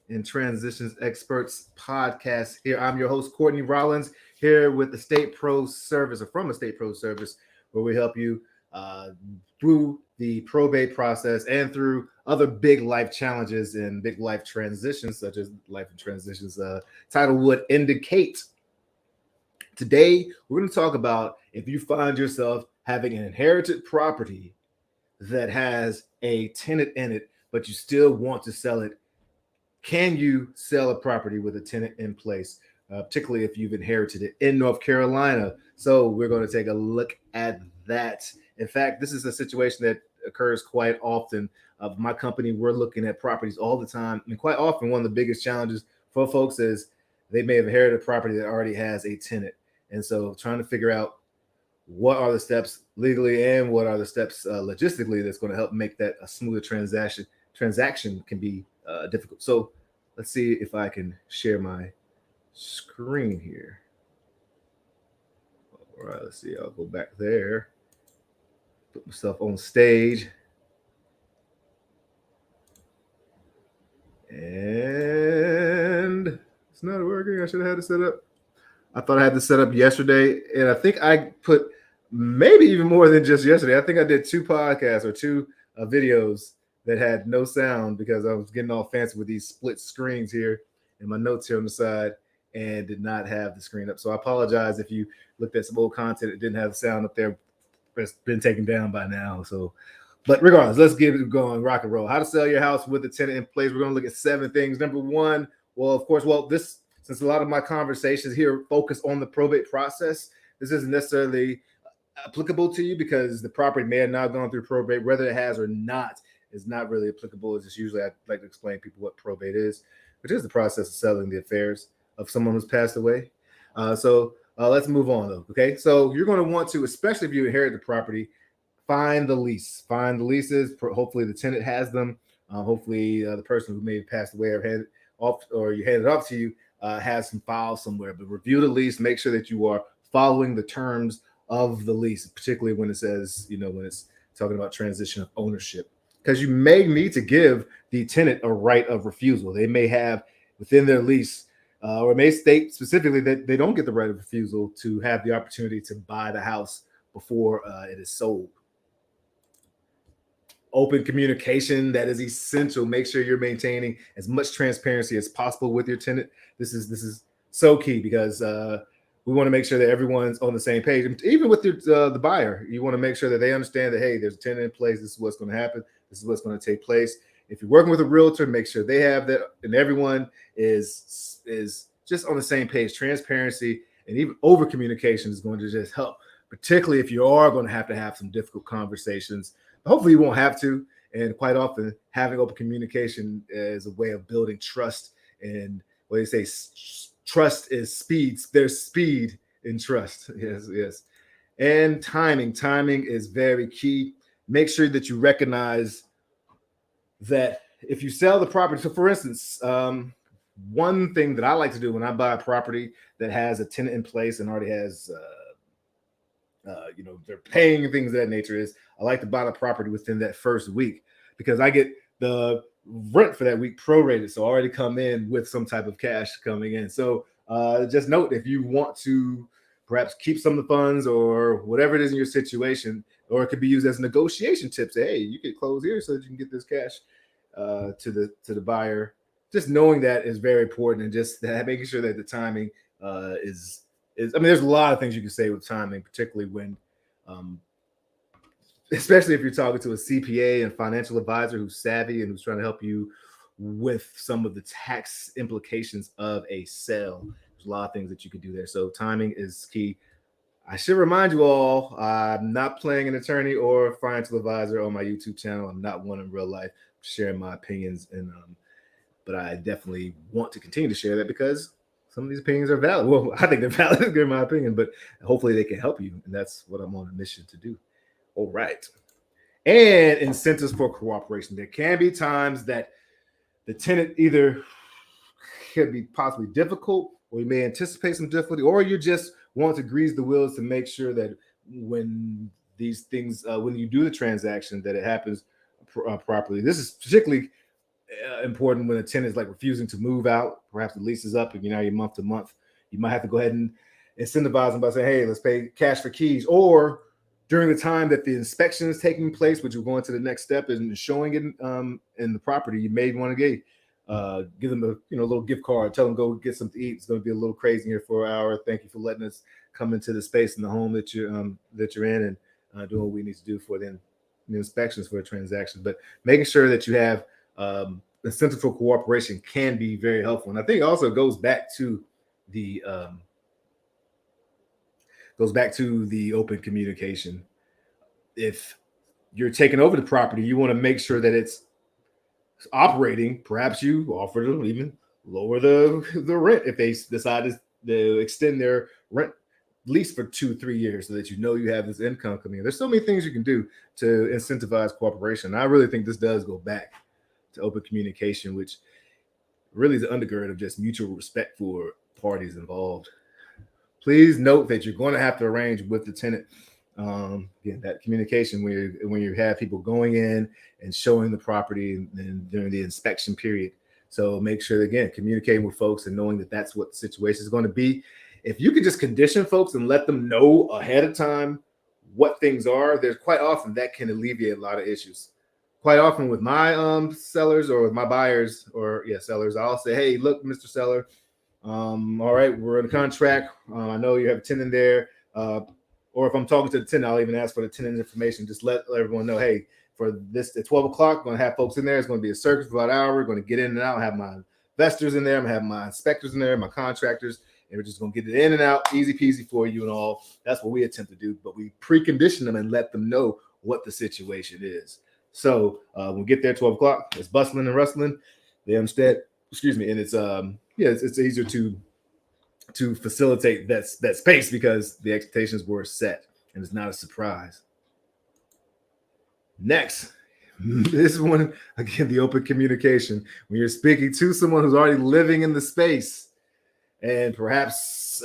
and Transitions Experts podcast. Here, I'm your host, Courtney Rollins, here with the State Pro Service, or from the State Pro Service, where we help you uh, through the probate process and through other big life challenges and big life transitions, such as life and transitions title would indicate. Today, we're going to talk about if you find yourself having an inherited property that has a tenant in it, but you still want to sell it. Can you sell a property with a tenant in place, particularly if you've inherited it in North Carolina? So we're going to take a look at that. In fact, this is a situation that occurs quite often. Of my company, we're looking at properties all the time, and quite often one of the biggest challenges for folks is they may have inherited a property that already has a tenant, and so trying to figure out what are the steps legally and what are the steps logistically that's going to help make that a smoother transaction can be difficult. So let's see if I can share my screen here. All right, let's see. I'll go back there, put myself on stage, and it's not working. I should have had it set up. I thought I had this set up yesterday, and I think I put maybe even more than just yesterday. I think I did two podcasts or two videos that had no sound because I was getting all fancy with these split screens here and my notes here on the side and did not have the screen up. So I apologize if you looked at some old content that didn't have the sound up there. It's been taken down by now. So, but regardless, let's get it going, rock and roll. How to sell your house with a tenant in place. We're going to look at 7 things. Number 1, well, of course, this since a lot of my conversations here focus on the probate process, this isn't necessarily applicable to you because the property may have not gone through probate. Whether it has or not is not really applicable. It's just usually I like to explain to people what probate is, which is the process of selling the affairs of someone who's passed away. So let's move on though. Okay, so you're going to want to, especially if you inherit the property, find the lease. Find the leases. Hopefully the tenant has them. Hopefully the person who may have passed away or handed off or you handed off to you has some files somewhere. But review the lease. Make sure that you are following the terms of the lease, particularly when it says, when it's talking about transition of ownership, because you may need to give the tenant a right of refusal. They may have within their lease, or it may state specifically that they don't get the right of refusal to have the opportunity to buy the house before it is sold. Open communication, that is essential. Make sure you're maintaining as much transparency as possible with your tenant. This is so key because we want to make sure that everyone's on the same page. Even with the buyer, you want to make sure that they understand that, hey, there's a tenant in place. This is what's going to happen. This is what's going to take place. If you're working with a realtor, make sure they have that, and everyone is just on the same page. Transparency and even over communication is going to just help, particularly if you are going to have some difficult conversations. Hopefully, you won't have to. And quite often, having open communication is a way of building trust. And what they say, trust is speed. There's speed in trust. Yes. And timing. Timing is very key. Make sure that you recognize that if you sell the property. So, for instance, one thing that I like to do when I buy a property that has a tenant in place and already has they're paying things of that nature is I like to buy the property within that first week because I get the rent for that week prorated. So I already come in with some type of cash coming in. So just note, if you want to perhaps keep some of the funds or whatever it is in your situation, or it could be used as a negotiation tip. Say, hey, you could close here so that you can get this cash to the buyer. Just knowing that is very important, and just making sure that the timing is. I mean, there's a lot of things you can say with timing, particularly when, especially if you're talking to a CPA and financial advisor who's savvy and who's trying to help you with some of the tax implications of a sale. There's a lot of things that you can do there. So timing is key. I should remind you all, I'm not playing an attorney or a financial advisor on my YouTube channel. I'm not one in real life, sharing my opinions, but I definitely want to continue to share that because some of these opinions are valid. Well, I think they're valid in my opinion, but hopefully they can help you. And that's what I'm on a mission to do. All right. And incentives for cooperation. There can be times that the tenant either could be possibly difficult, or you may anticipate some difficulty, or you just want to grease the wheels to make sure that when these things, when you do the transaction, that it happens properly. This is particularly important when a tenant is like refusing to move out. Perhaps the lease is up and you're month to month. You might have to go ahead and incentivize them by saying, hey, let's pay cash for keys. Or during the time that the inspection is taking place, which we're going to the next step and showing it in the property, you may want to give them a little gift card, tell them go get something to eat. It's going to be a little crazy here for an hour. Thank you for letting us come into the space in the home that you're in and doing what we need to do for the inspections for a transaction. But making sure that you have incentive for cooperation can be very helpful. And I think it also goes back to the open communication. If you're taking over the property, you want to make sure that it's operating. Perhaps you offer to even lower the rent if they decide to extend their rent lease for 2-3 years so that you have this income coming in. There's so many things you can do to incentivize cooperation. I really think this does go back to open communication, which really is the undergird of just mutual respect for parties involved. Please note that you're going to have to arrange with the tenant again, that communication when you have people going in and showing the property and during the inspection period. So make sure, again, communicating with folks and knowing that that's what the situation is going to be. If you could just condition folks and let them know ahead of time what things are, there's quite often that can alleviate a lot of issues. Quite often with my sellers or with my buyers or sellers, I'll say, hey, look, Mr. Seller, all right, we're in a contract. I know you have a tenant there. Or if I'm talking to the tenant, I'll even ask for the tenant information. Just let everyone know, hey, for this at 12 o'clock, I'm going to have folks in there. It's going to be a circuit for about an hour. We're going to get in and out. I have my investors in there. I'm going to have my inspectors in there, my contractors, and we're just going to get it in and out, easy peasy for you and all. That's what we attempt to do. But we precondition them and let them know what the situation is. So when we get there at 12 o'clock, it's bustling and rustling. They understand, and it's it's easier to facilitate that space because the expectations were set and it's not a surprise. Next, this one, again, the open communication. When you're speaking to someone who's already living in the space and perhaps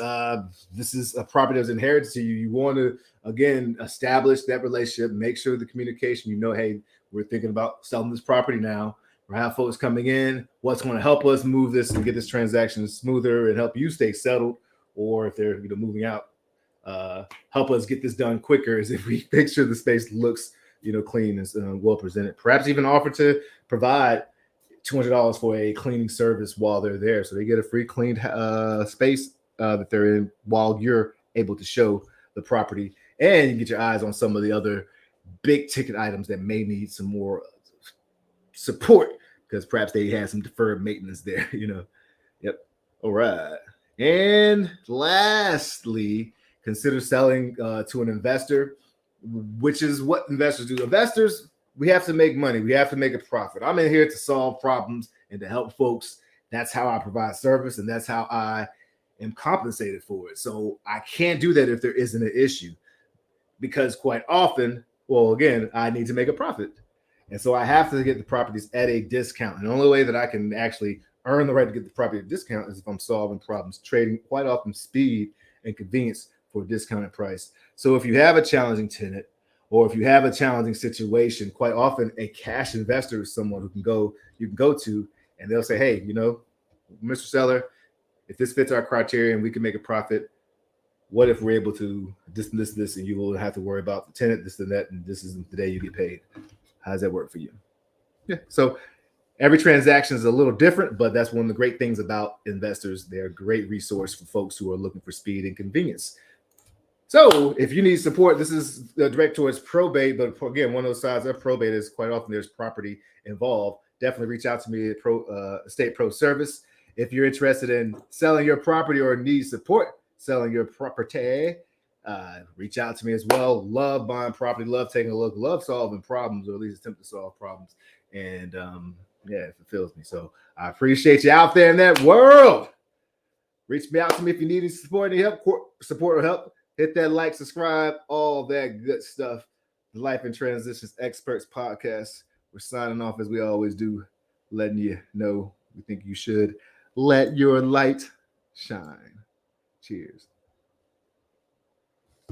this is a property that's inherited to you, you want to, again, establish that relationship, make sure the communication, hey, we're thinking about selling this property now. We have folks coming in, what's going to help us move this and get this transaction smoother and help you stay settled, or if they're moving out, help us get this done quicker is if we make sure the space looks clean and well presented. Perhaps even offer to provide $200 for a cleaning service while they're there, so they get a free cleaned space that they're in while you're able to show the property, and you get your eyes on some of the other big ticket items that may need some more support because perhaps they had some deferred maintenance there. Yep. All right. And lastly, consider selling to an investor, which is what investors do. Investors, we have to make money. We have to make a profit. I'm in here to solve problems and to help folks. That's how I provide service, and that's how I am compensated for it. So I can't do that if there isn't an issue, because quite often, well, again, I need to make a profit. And so I have to get the properties at a discount. And the only way that I can actually earn the right to get the property at a discount is if I'm solving problems, trading quite often speed and convenience for a discounted price. So if you have a challenging tenant or if you have a challenging situation, quite often a cash investor is someone who you can go to, and they'll say, hey, Mr. Seller, if this fits our criteria and we can make a profit, what if we're able to this, and you will have to worry about the tenant, this and that, and this is the day you get paid. How does that work for you? Yeah. So every transaction is a little different, but that's one of the great things about investors. They're a great resource for folks who are looking for speed and convenience. So if you need support, this is direct towards probate, but again, one of those sides of probate is quite often there's property involved. Definitely reach out to me at Estate Pro Service. If you're interested in selling your property or need support selling your property, reach out to me as well. Love buying property, love taking a look, love solving problems, or at least attempt to solve problems. And it fulfills me. So I appreciate you out there in that world. Reach me out to me if you need any support, any help, support or help. Hit that like, subscribe, all that good stuff. The Life in Transitions Experts Podcast. We're signing off as we always do, letting you know we think you should let your light shine. Cheers.